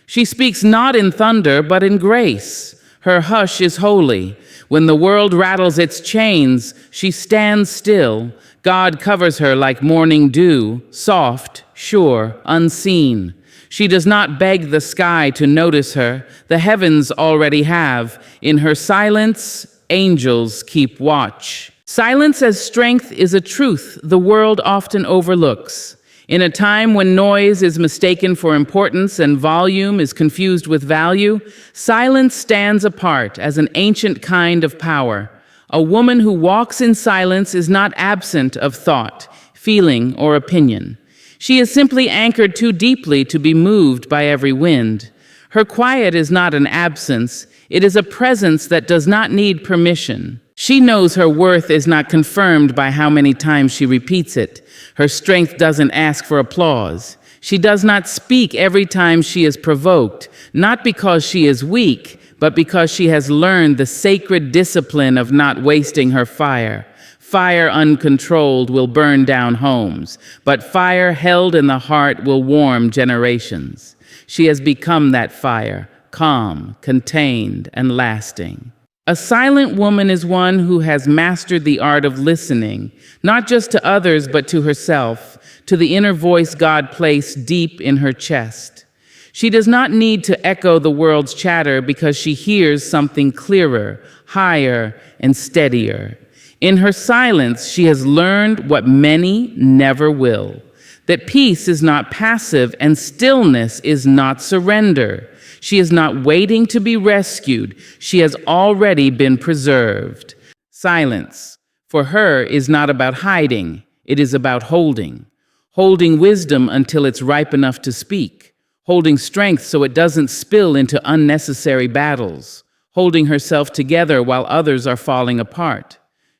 She speaks not in thunder, but in grace. Her hush is holy. When the world rattles its chains, she stands still. God covers her like morning dew, soft, sure, unseen. She does not beg the sky to notice her. The heavens already have. In her silence, angels keep watch. Silence as strength is a truth the world often overlooks. In a time when noise is mistaken for importance and volume is confused with value, silence stands apart as an ancient kind of power. A woman who walks in silence is not absent of thought, feeling, or opinion. She is simply anchored too deeply to be moved by every wind. Her quiet is not an absence, it is a presence that does not need permission. She knows her worth is not confirmed by how many times she repeats it. Her strength doesn't ask for applause. She does not speak every time she is provoked, not because she is weak, but because she has learned the sacred discipline of not wasting her fire. Fire uncontrolled will burn down homes, but fire held in the heart will warm generations. She has become that fire, calm, contained, and lasting. A silent woman is one who has mastered the art of listening, not just to others, but to herself, to the inner voice God placed deep in her chest. She does not need to echo the world's chatter because she hears something clearer, higher, and steadier. In her silence, she has learned what many never will, that peace is not passive and stillness is not surrender. She is not waiting to be rescued. She has already been preserved. Silence, for her, is not about hiding. It is about holding. Holding wisdom until it's ripe enough to speak. Holding strength so it doesn't spill into unnecessary battles. Holding herself together while others are falling apart.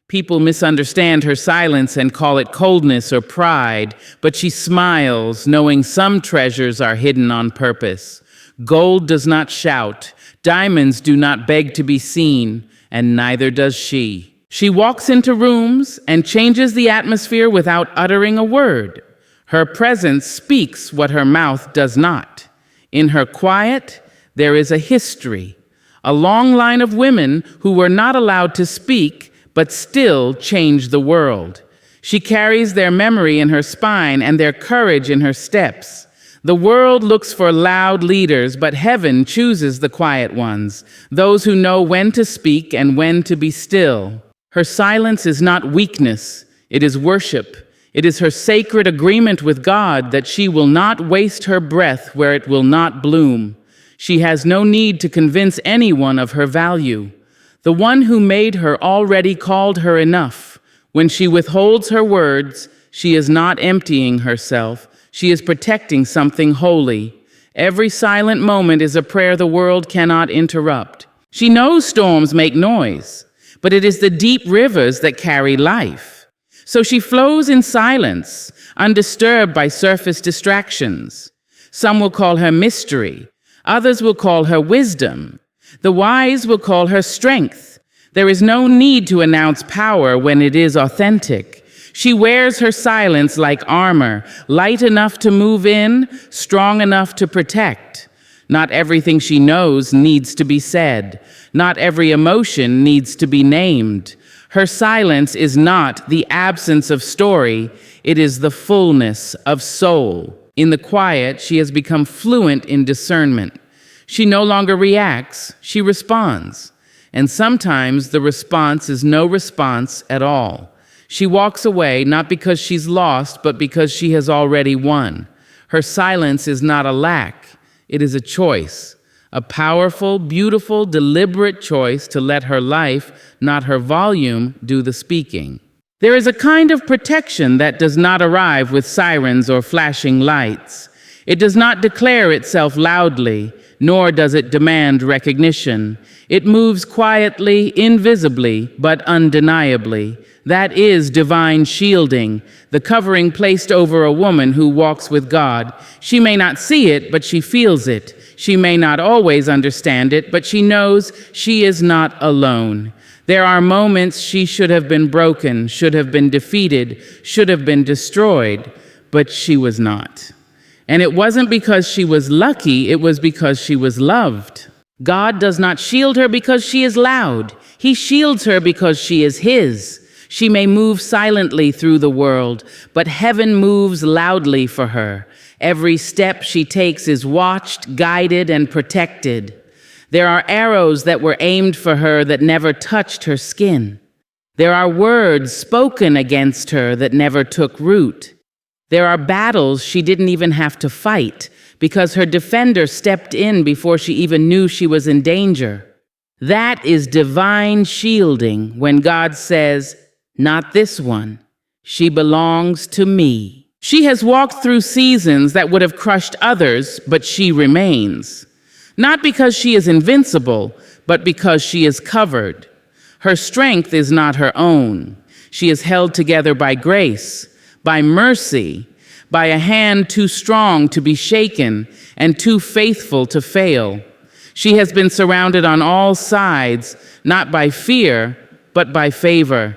People misunderstand her silence and call it coldness or pride, but she smiles, knowing some treasures are hidden on purpose. Gold does not shout, diamonds do not beg to be seen, and neither does she. She walks into rooms and changes the atmosphere without uttering a word. Her presence speaks what her mouth does not. In her quiet, there is a history, a long line of women who were not allowed to speak, but still changed the world. She carries their memory in her spine and their courage in her steps. The world looks for loud leaders, but heaven chooses the quiet ones, those who know when to speak and when to be still. Her silence is not weakness, it is worship. It is her sacred agreement with God that she will not waste her breath where it will not bloom. She has no need to convince anyone of her value. The one who made her already called her enough. When she withholds her words, she is not emptying herself. She is protecting something holy. Every silent moment is a prayer the world cannot interrupt. She knows storms make noise, but it is the deep rivers that carry life. So she flows in silence, undisturbed by surface distractions. Some will call her mystery. Others will call her wisdom. The wise will call her strength. There is no need to announce power when it is authentic. She wears her silence like armor, light enough to move in, strong enough to protect. Not everything she knows needs to be said. Not every emotion needs to be named. Her silence is not the absence of story, it is the fullness of soul. In the quiet, she has become fluent in discernment. She no longer reacts, she responds. And sometimes the response is no response at all. She walks away not because she's lost, but because she has already won. Her silence is not a lack, it is a choice. A powerful, beautiful, deliberate choice to let her life, not her volume, do the speaking. There is a kind of protection that does not arrive with sirens or flashing lights. It does not declare itself loudly, nor does it demand recognition. It moves quietly, invisibly, but undeniably. That is divine shielding, the covering placed over a woman who walks with God. She may not see it, but she feels it. She may not always understand it, but she knows she is not alone. There are moments she should have been broken, should have been defeated, should have been destroyed, but she was not. And it wasn't because she was lucky, it was because she was loved. God does not shield her because she is loud. He shields her because she is His. She may move silently through the world, but heaven moves loudly for her. Every step she takes is watched, guided, and protected. There are arrows that were aimed for her that never touched her skin. There are words spoken against her that never took root. There are battles she didn't even have to fight because her defender stepped in before she even knew she was in danger. That is divine shielding when God says, "Not this one. She belongs to me." She has walked through seasons that would have crushed others, but she remains. Not because she is invincible, but because she is covered. Her strength is not her own. She is held together by grace, by mercy, by a hand too strong to be shaken and too faithful to fail. She has been surrounded on all sides, not by fear, but by favor.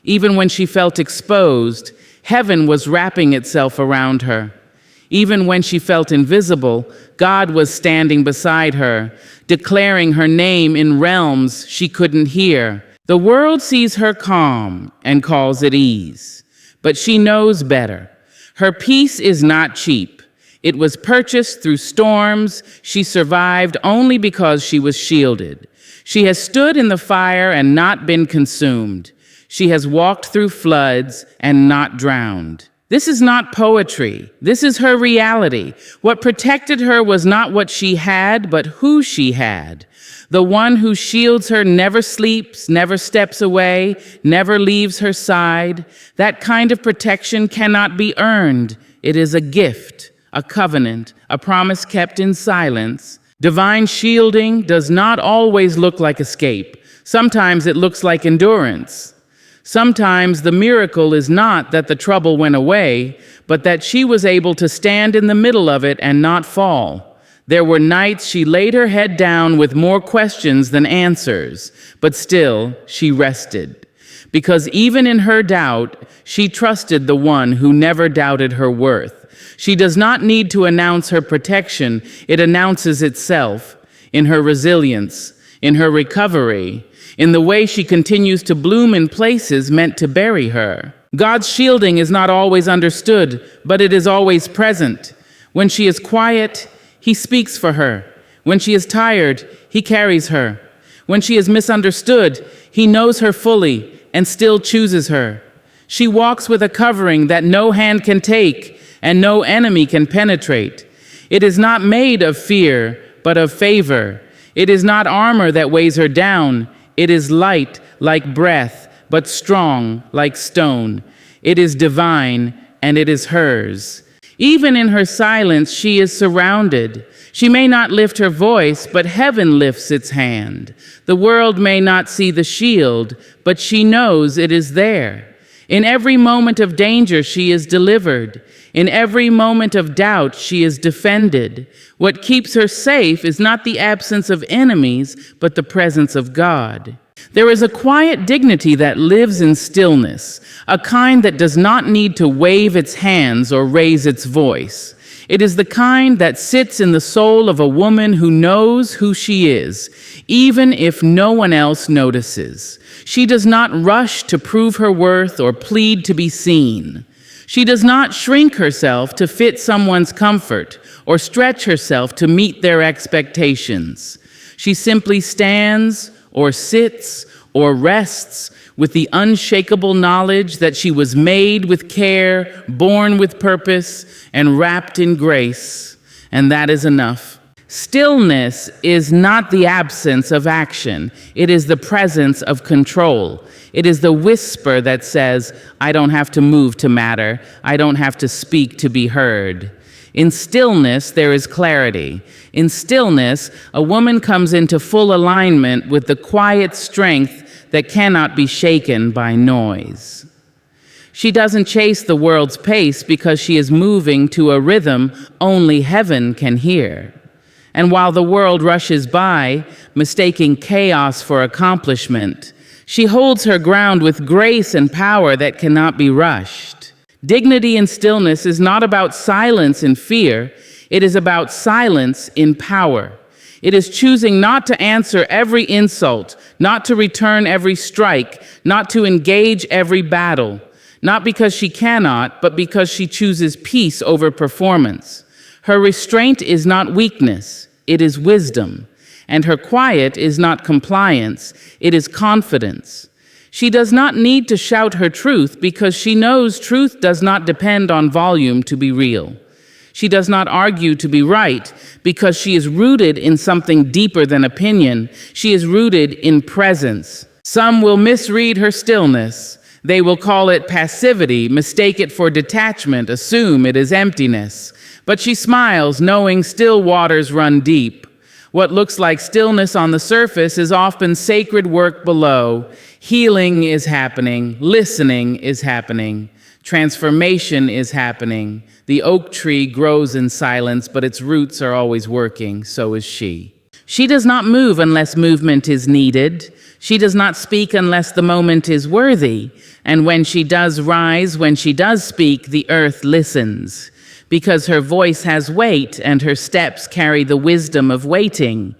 Even when she felt exposed, heaven was wrapping itself around her. Even when she felt invisible, God was standing beside her, declaring her name in realms she couldn't hear. The world sees her calm and calls it ease, but she knows better. Her peace is not cheap. It was purchased through storms. She survived only because she was shielded. She has stood in the fire and not been consumed. She has walked through floods and not drowned. This is not poetry. This is her reality. What protected her was not what she had, but who she had. The one who shields her never sleeps, never steps away, never leaves her side. That kind of protection cannot be earned. It is a gift, a covenant, a promise kept in silence. Divine shielding does not always look like escape. Sometimes it looks like endurance. Sometimes the miracle is not that the trouble went away, but that she was able to stand in the middle of it and not fall. There were nights she laid her head down with more questions than answers, but still she rested. Because even in her doubt, she trusted the one who never doubted her worth. She does not need to announce her protection, it announces itself in her resilience, in her recovery, in the way she continues to bloom in places meant to bury her. God's shielding is not always understood, but it is always present. When she is quiet, He speaks for her. When she is tired, He carries her. When she is misunderstood, He knows her fully and still chooses her. She walks with a covering that no hand can take and no enemy can penetrate. It is not made of fear, but of favor. It is not armor that weighs her down. It is light like breath, but strong like stone. It is divine, and it is hers. Even in her silence, she is surrounded. She may not lift her voice, but heaven lifts its hand. The world may not see the shield, but she knows it is there. In every moment of danger, she is delivered. In every moment of doubt, she is defended. What keeps her safe is not the absence of enemies, but the presence of God. There is a quiet dignity that lives in stillness, a kind that does not need to wave its hands or raise its voice. It is the kind that sits in the soul of a woman who knows who she is, even if no one else notices. She does not rush to prove her worth or plead to be seen. She does not shrink herself to fit someone's comfort or stretch herself to meet their expectations. She simply stands or sits or rests with the unshakable knowledge that she was made with care, born with purpose, and wrapped in grace, and that is enough. Stillness is not the absence of action. It is the presence of control. It is the whisper that says, I don't have to move to matter. I don't have to speak to be heard. In stillness, there is clarity. In stillness, a woman comes into full alignment with the quiet strength that cannot be shaken by noise. She doesn't chase the world's pace because she is moving to a rhythm only heaven can hear. And while the world rushes by, mistaking chaos for accomplishment, she holds her ground with grace and power that cannot be rushed. Dignity in stillness is not about silence in fear. It is about silence in power. It is choosing not to answer every insult, not to return every strike, not to engage every battle, not because she cannot, but because she chooses peace over performance. Her restraint is not weakness, it is wisdom. And her quiet is not compliance, it is confidence. She does not need to shout her truth because she knows truth does not depend on volume to be real. She does not argue to be right because she is rooted in something deeper than opinion. She is rooted in presence. Some will misread her stillness. They will call it passivity, mistake it for detachment, assume it is emptiness. But she smiles, knowing still waters run deep. What looks like stillness on the surface is often sacred work below. Healing is happening, listening is happening, transformation is happening. The oak tree grows in silence, but its roots are always working, so is she. She does not move unless movement is needed. She does not speak unless the moment is worthy. And when she does rise, when she does speak, the earth listens. Because her voice has weight and her steps carry the wisdom of waiting.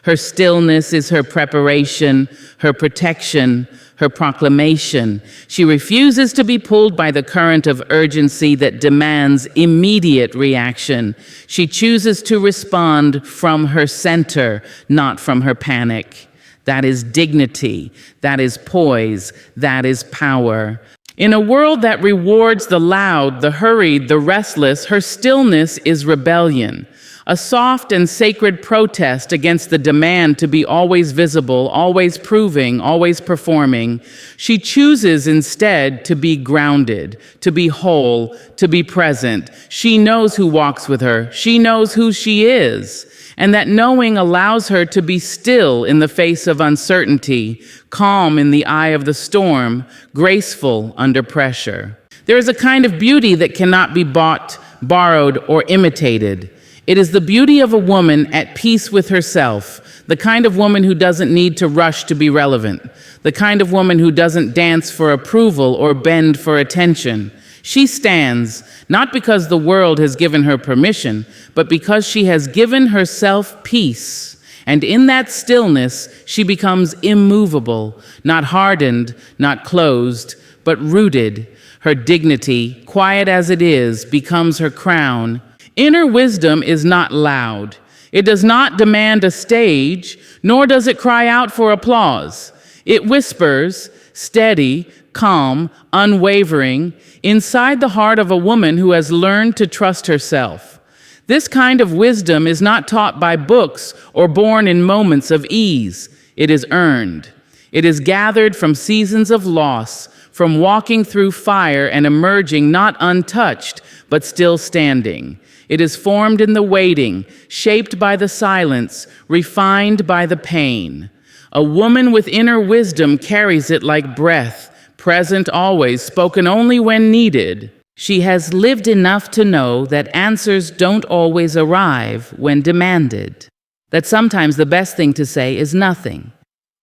Her stillness is her preparation, her protection, her proclamation. She refuses to be pulled by the current of urgency that demands immediate reaction. She chooses to respond from her center, not from her panic. That is dignity, that is poise, that is power. In a world that rewards the loud, the hurried, the restless, her stillness is rebellion. A soft and sacred protest against the demand to be always visible, always proving, always performing. She chooses instead to be grounded, to be whole, to be present. She knows who walks with her. She knows who she is. And that knowing allows her to be still in the face of uncertainty, calm in the eye of the storm, graceful under pressure. There is a kind of beauty that cannot be bought, borrowed, or imitated. It is the beauty of a woman at peace with herself, the kind of woman who doesn't need to rush to be relevant, the kind of woman who doesn't dance for approval or bend for attention. She stands, not because the world has given her permission, but because she has given herself peace. And in that stillness, she becomes immovable, not hardened, not closed, but rooted. Her dignity, quiet as it is, becomes her crown. Inner wisdom is not loud. It does not demand a stage, nor does it cry out for applause. It whispers, steady, calm, unwavering, inside the heart of a woman who has learned to trust herself. This kind of wisdom is not taught by books or born in moments of ease. It is earned. It is gathered from seasons of loss, from walking through fire and emerging not untouched, but still standing. It is formed in the waiting, shaped by the silence, refined by the pain. A woman with inner wisdom carries it like breath, present always, spoken only when needed. She has lived enough to know that answers don't always arrive when demanded, that sometimes the best thing to say is nothing,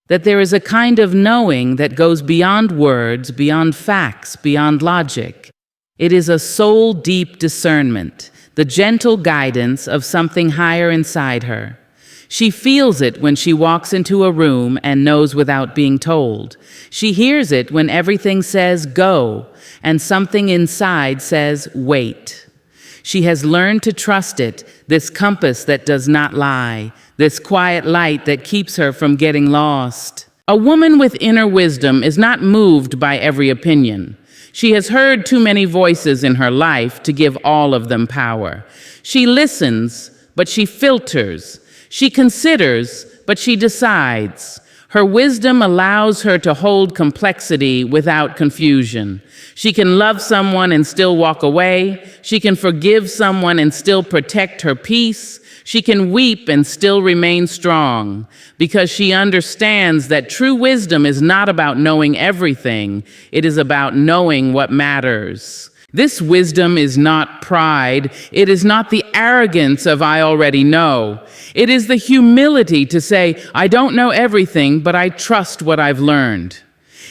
that there is a kind of knowing that goes beyond words, beyond facts, beyond logic. It is a soul-deep discernment, the gentle guidance of something higher inside her. She feels it when she walks into a room and knows without being told. She hears it when everything says go and something inside says wait. She has learned to trust it, this compass that does not lie, this quiet light that keeps her from getting lost. A woman with inner wisdom is not moved by every opinion. She has heard too many voices in her life to give all of them power. She listens, but she filters. She considers, but she decides. Her wisdom allows her to hold complexity without confusion. She can love someone and still walk away. She can forgive someone and still protect her peace. She can weep and still remain strong because she understands that true wisdom is not about knowing everything. It is about knowing what matters. This wisdom is not pride. It is not the arrogance of I already know. It is the humility to say, I don't know everything, but I trust what I've learned.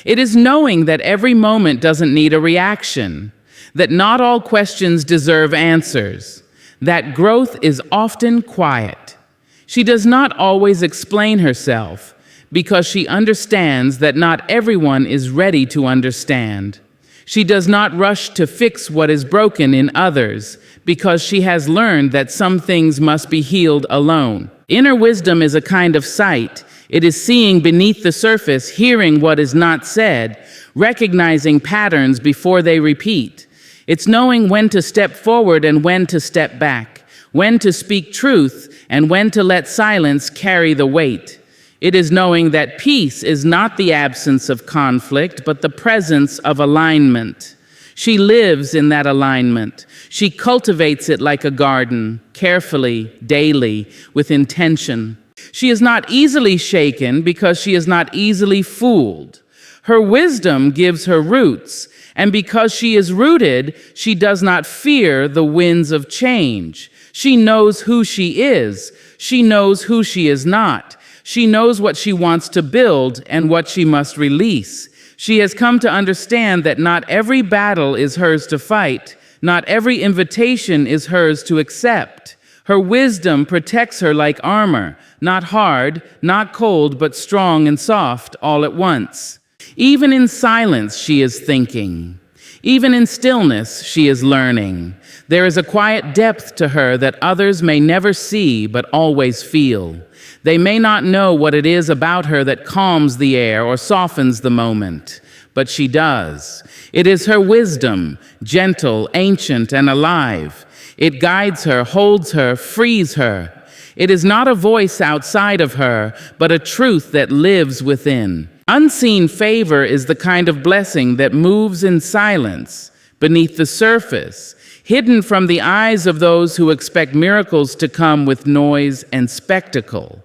It is knowing that every moment doesn't need a reaction. that not all questions deserve answers, that growth is often quiet. She does not always explain herself because she understands that not everyone is ready to understand. She does not rush to fix what is broken in others because she has learned that some things must be healed alone. Inner wisdom is a kind of sight. It is seeing beneath the surface, hearing what is not said, recognizing patterns before they repeat. It's knowing when to step forward and when to step back, when to speak truth and when to let silence carry the weight. It is knowing that peace is not the absence of conflict, but the presence of alignment. She lives in that alignment. She cultivates it like a garden, carefully, daily, with intention. She is not easily shaken because she is not easily fooled. Her wisdom gives her roots, and because she is rooted, she does not fear the winds of change. She knows who she is. She knows who she is not. She knows what she wants to build and what she must release. She has come to understand that not every battle is hers to fight. Not every invitation is hers to accept. Her wisdom protects her like armor, not hard, not cold, but strong and soft all at once. Even in silence, she is thinking. Even in stillness, she is learning. There is a quiet depth to her that others may never see but always feel. They may not know what it is about her that calms the air or softens the moment, but she does. It is her wisdom, gentle, ancient, and alive. It guides her, holds her, frees her. It is not a voice outside of her, but a truth that lives within. Unseen favor is the kind of blessing that moves in silence, beneath the surface, hidden from the eyes of those who expect miracles to come with noise and spectacle.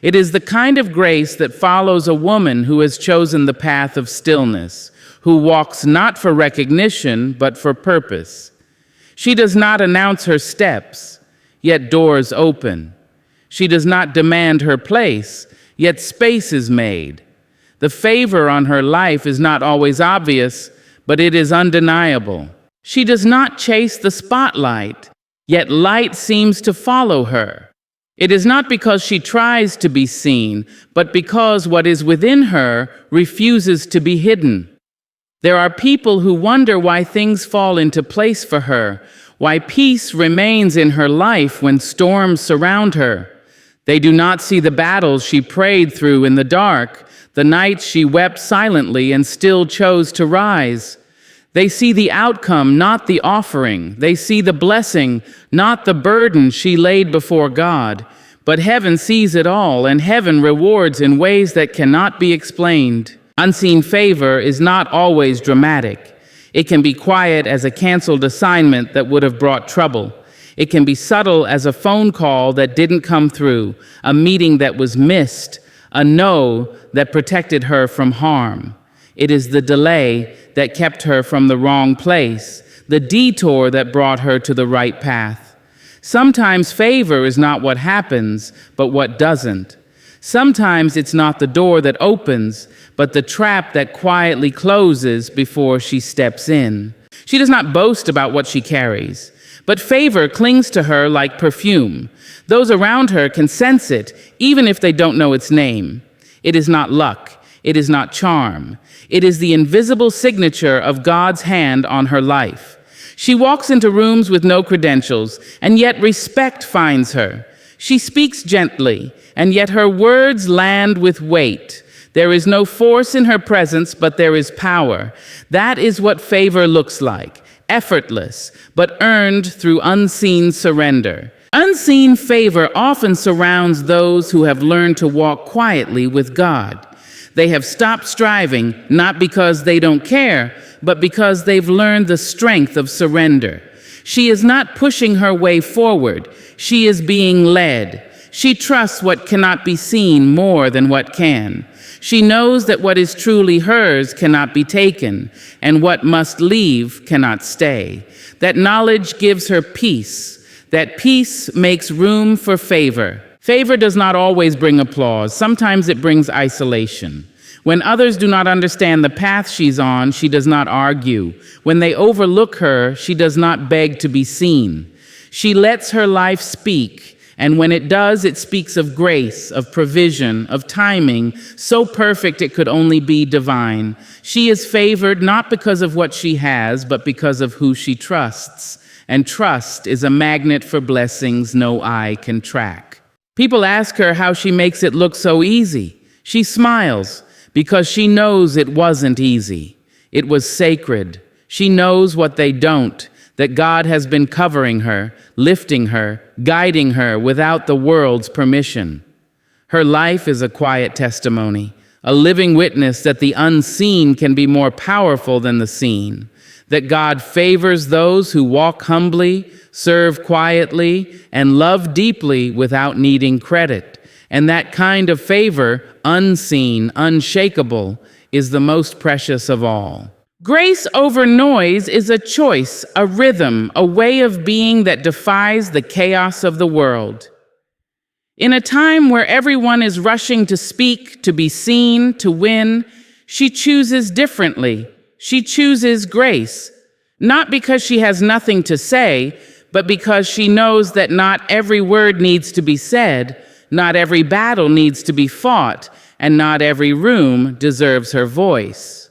It is the kind of grace that follows a woman who has chosen the path of stillness, who walks not for recognition, but for purpose. She does not announce her steps, yet doors open. She does not demand her place, yet space is made. The favor on her life is not always obvious, but it is undeniable. She does not chase the spotlight, yet light seems to follow her. It is not because she tries to be seen, but because what is within her refuses to be hidden. There are people who wonder why things fall into place for her, why peace remains in her life when storms surround her. They do not see the battles she prayed through in the dark, the nights she wept silently and still chose to rise. They see the outcome, not the offering. They see the blessing, not the burden she laid before God. But heaven sees it all, and heaven rewards in ways that cannot be explained. Unseen favor is not always dramatic. It can be quiet as a canceled assignment that would have brought trouble. It can be subtle as a phone call that didn't come through, a meeting that was missed, a no that protected her from harm. It is the delay that kept her from the wrong place, the detour that brought her to the right path. Sometimes favor is not what happens, but what doesn't. Sometimes it's not the door that opens, but the trap that quietly closes before she steps in. She does not boast about what she carries, but favor clings to her like perfume. Those around her can sense it, even if they don't know its name. It is not luck. It is not charm. It is the invisible signature of God's hand on her life. She walks into rooms with no credentials, and yet respect finds her. She speaks gently, and yet her words land with weight. There is no force in her presence, but there is power. That is what favor looks like, effortless, but earned through unseen surrender. Unseen favor often surrounds those who have learned to walk quietly with God. They have stopped striving, not because they don't care, but because they've learned the strength of surrender. She is not pushing her way forward. She is being led. She trusts what cannot be seen more than what can. She knows that what is truly hers cannot be taken, and what must leave cannot stay. That knowledge gives her peace. That peace makes room for favor. Favor does not always bring applause. Sometimes it brings isolation. When others do not understand the path she's on, she does not argue. When they overlook her, she does not beg to be seen. She lets her life speak, and when it does, it speaks of grace, of provision, of timing, so perfect it could only be divine. She is favored not because of what she has, but because of who she trusts. And trust is a magnet for blessings no eye can track. People ask her how she makes it look so easy. She smiles because she knows it wasn't easy. It was sacred. She knows what they don't, that God has been covering her, lifting her, guiding her without the world's permission. Her life is a quiet testimony, a living witness that the unseen can be more powerful than the seen, that God favors those who walk humbly, serve quietly, and love deeply without needing credit. And that kind of favor, unseen, unshakable, is the most precious of all. Grace over noise is a choice, a rhythm, a way of being that defies the chaos of the world. In a time where everyone is rushing to speak, to be seen, to win, she chooses differently. She chooses grace, not because she has nothing to say, but because she knows that not every word needs to be said, not every battle needs to be fought, and not every room deserves her voice.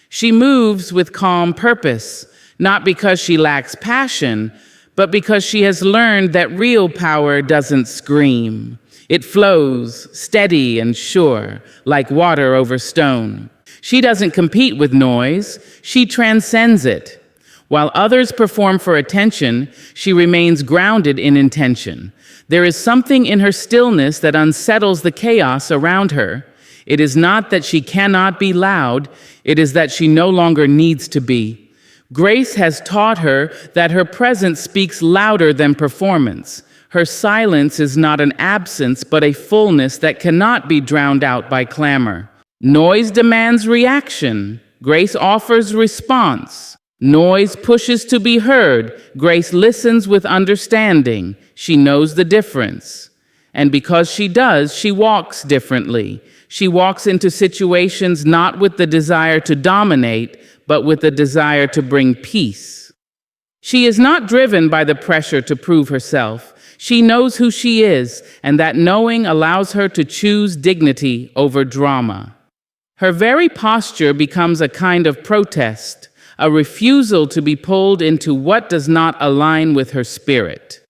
She moves with calm purpose, not because she lacks passion, but because she has learned that real power doesn't scream. It flows, steady and sure, like water over stone. She doesn't compete with noise, she transcends it. While others perform for attention, she remains grounded in intention. There is something in her stillness that unsettles the chaos around her. It is not that she cannot be loud, it is that she no longer needs to be. Grace has taught her that her presence speaks louder than performance. Her silence is not an absence, but a fullness that cannot be drowned out by clamor. Noise demands reaction. Grace offers response. Noise pushes to be heard. Grace listens with understanding. She knows the difference. And because she does, she walks differently. She walks into situations not with the desire to dominate, but with the desire to bring peace. She is not driven by the pressure to prove herself. She knows who she is, and that knowing allows her to choose dignity over drama. Her very posture becomes a kind of protest, a refusal to be pulled into what does not align with her spirit.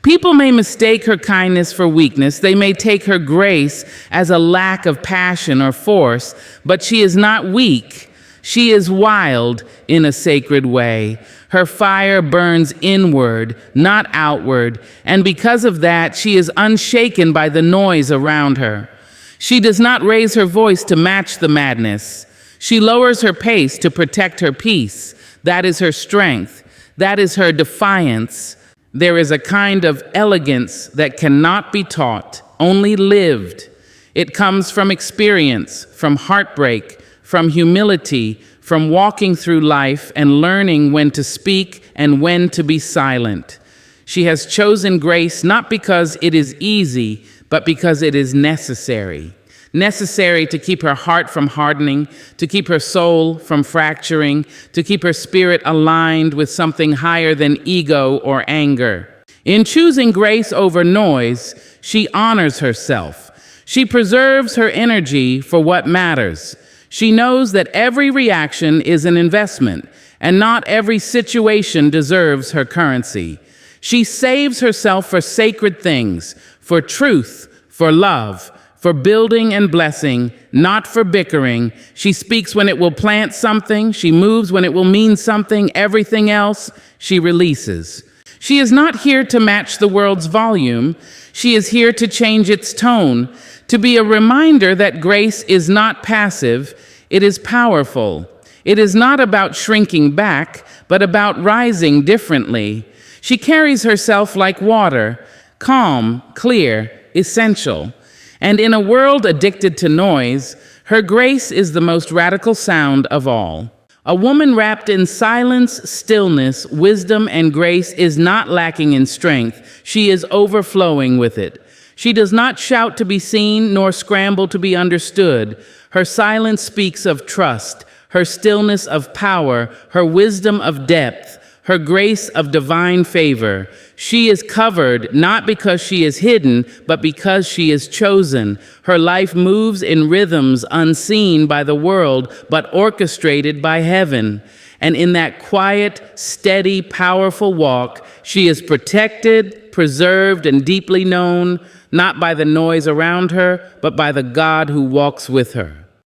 People may mistake her kindness for weakness. They may take her grace as a lack of passion or force, but she is not weak. She is wild in a sacred way. Her fire burns inward, not outward, and because of that, she is unshaken by the noise around her. She does not raise her voice to match the madness. She lowers her pace to protect her peace. That is her strength. That is her defiance. There is a kind of elegance that cannot be taught, only lived. It comes from experience, from heartbreak, from humility, from walking through life and learning when to speak and when to be silent. She has chosen grace not because it is easy, but because it is necessary. Necessary to keep her heart from hardening, to keep her soul from fracturing, to keep her spirit aligned with something higher than ego or anger. In choosing grace over noise, she honors herself. She preserves her energy for what matters. She knows that every reaction is an investment, and not every situation deserves her currency. She saves herself for sacred things, for truth, for love, for building and blessing, not for bickering. She speaks when it will plant something. She moves when it will mean something. Everything else, she releases. She is not here to match the world's volume. She is here to change its tone, to be a reminder that grace is not passive, it is powerful. It is not about shrinking back, but about rising differently. She carries herself like water, calm, clear, essential. And in a world addicted to noise, her grace is the most radical sound of all. A woman wrapped in silence, stillness, wisdom, and grace is not lacking in strength. She is overflowing with it. She does not shout to be seen, nor scramble to be understood. Her silence speaks of trust, her stillness of power, her wisdom of depth, her grace of divine favor. She is covered not because she is hidden, but because she is chosen. Her life moves in rhythms unseen by the world, but orchestrated by heaven. And in that quiet, steady, powerful walk, she is protected, preserved, and deeply known, not by the noise around her, but by the God who walks with her.